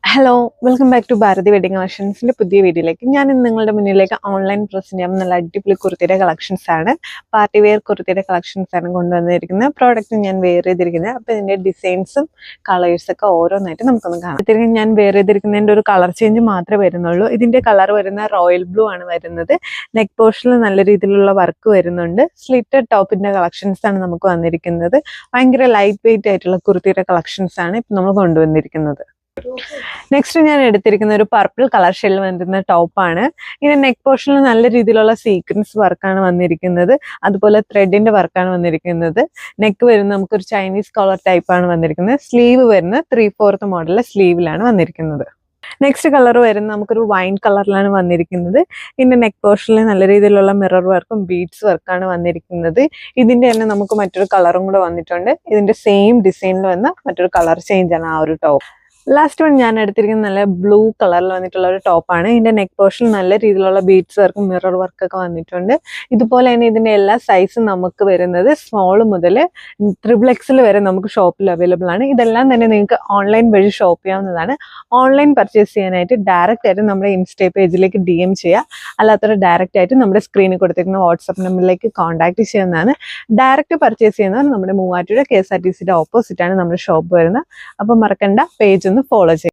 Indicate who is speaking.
Speaker 1: Hello welcome back to Bharathi wedding കളക്ഷൻസിന്റെ പുതിയ വീഡിയോയിലേക്ക് ഞാൻ ഇന്ന് നിങ്ങളുടെ മുന്നിലേക്ക് ഓൺലൈൻ പ്രസന്റ് ചെയ്യാൻ നല്ല അടിപൊളി കുർത്തിയുടെ കളക്ഷൻസ് ആണ്. പാർട്ടി വെയർ കുർത്തിയുടെ കളക്ഷൻസ് ആണ് കൊണ്ടുവന്നിരിക്കുന്നത്. പ്രോഡക്റ്റ് ഞാൻ വെയർ ചെയ്തിരിക്കുന്നത്. അപ്പോൾ ഇതിന്റെ ഡിസൈൻസും കളേഴ്സൊക്കെ ഓരോന്നായിട്ട് നമുക്കൊന്ന് കാണാം. ഞാൻ വെയർ ചെയ്തിരിക്കുന്നതിന്റെ ഒരു കളർ ചേഞ്ച് മാത്രമേ വരുന്നുള്ളൂ. ഇതിന്റെ കളർ വരുന്ന റോയൽ ബ്ലൂ ആണ് വരുന്നത്. നെക്ക് പോർഷനിൽ നല്ല രീതിയിലുള്ള വർക്ക് വരുന്നുണ്ട്. സ്ലിറ്റഡ് ടോപ്പിന്റെ കളക്ഷൻസ് ആണ് നമുക്ക് വന്നിരിക്കുന്നത്. ഭയങ്കര ലൈറ്റ് വെയിറ്റ് ആയിട്ടുള്ള കുർത്തിയുടെ കളക്ഷൻസ് ആണ് ഇപ്പം നമ്മൾ കൊണ്ടുവന്നിരിക്കുന്നത്. നെക്സ്റ്റ് ഞാൻ എടുത്തിരിക്കുന്ന ഒരു പർപ്പിൾ കളർ ഷെയ്ഡിൽ വരുന്ന ടോപ്പാണ്. ഇതിന്റെ നെക്ക് പോർഷനിൽ നല്ല രീതിയിലുള്ള സീക്വൻസ് വർക്കാണ് വന്നിരിക്കുന്നത്. അതുപോലെ ത്രെഡിന്റെ വർക്കാണ് വന്നിരിക്കുന്നത്. നെക്ക് വരുന്നത് നമുക്കൊരു ചൈനീസ് കോളർ ടൈപ്പാണ് വന്നിരിക്കുന്നത്. സ്ലീവ് വരുന്ന 3/4 മോഡലിലെ സ്ലീവിലാണ് വന്നിരിക്കുന്നത്. നെക്സ്റ്റ് കളർ വരുന്നത് നമുക്കൊരു വൈൻ കളറിലാണ് വന്നിരിക്കുന്നത്. ഇതിന്റെ നെക്ക് പോർഷനിൽ നല്ല രീതിയിലുള്ള മിറർ വർക്കും ബീഡ്സ് വർക്കാണ് വന്നിരിക്കുന്നത്. ഇതിന്റെ തന്നെ നമുക്ക് മറ്റൊരു കളറും കൂടെ വന്നിട്ടുണ്ട്. ഇതിന്റെ സെയിം ഡിസൈനിൽ വന്ന മറ്റൊരു കളർ ചേഞ്ച് ആണ് ആ ഒരു ടോപ്പ്. ലാസ്റ്റ് വൺ ഞാൻ എടുത്തിരിക്കുന്നത് നല്ല ബ്ലൂ കളറിൽ വന്നിട്ടുള്ള ഒരു ടോപ്പാണ്. ഇതിന്റെ നെക്ക് പോർഷനിൽ നല്ല രീതിയിലുള്ള ബീഡ്സ് വർക്കും മിറർ വർക്കൊക്കെ വന്നിട്ടുണ്ട്. ഇതുപോലെ തന്നെ ഇതിന്റെ എല്ലാ സൈസും നമുക്ക് വരുന്നത് സ്മോൾ മുതൽ XXL വരെ നമുക്ക് ഷോപ്പിൽ അവൈലബിൾ ആണ്. ഇതെല്ലാം തന്നെ നിങ്ങൾക്ക് ഓൺലൈൻ വഴി ഷോപ്പ് ചെയ്യാവുന്നതാണ്. ഓൺലൈൻ പർച്ചേസ് ചെയ്യാനായിട്ട് ഡയറക്റ്റ് ആയിട്ട് നമ്മുടെ ഇൻസ്റ്റേ പേജിലേക്ക് DM ചെയ്യുക. അല്ലാത്തവർ ഡയറക്റ്റ് ആയിട്ട് നമ്മുടെ സ്ക്രീനിൽ കൊടുത്തിരിക്കുന്ന വാട്സപ്പ് നമ്പറിലേക്ക് കോൺടാക്ട് ചെയ്യുന്നതാണ്. ഡയറക്റ്റ് പർച്ചേസ് ചെയ്യുന്നവർ നമ്മുടെ മൂവാറ്റുപുഴ KSRTCയുടെ ഓപ്പോസിറ്റ് ആണ് നമ്മുടെ ഷോപ്പ് വരുന്നത്. അപ്പം മറക്കണ്ട, പേജ് ഒന്ന് ഫോളോ ചെയ്യുക.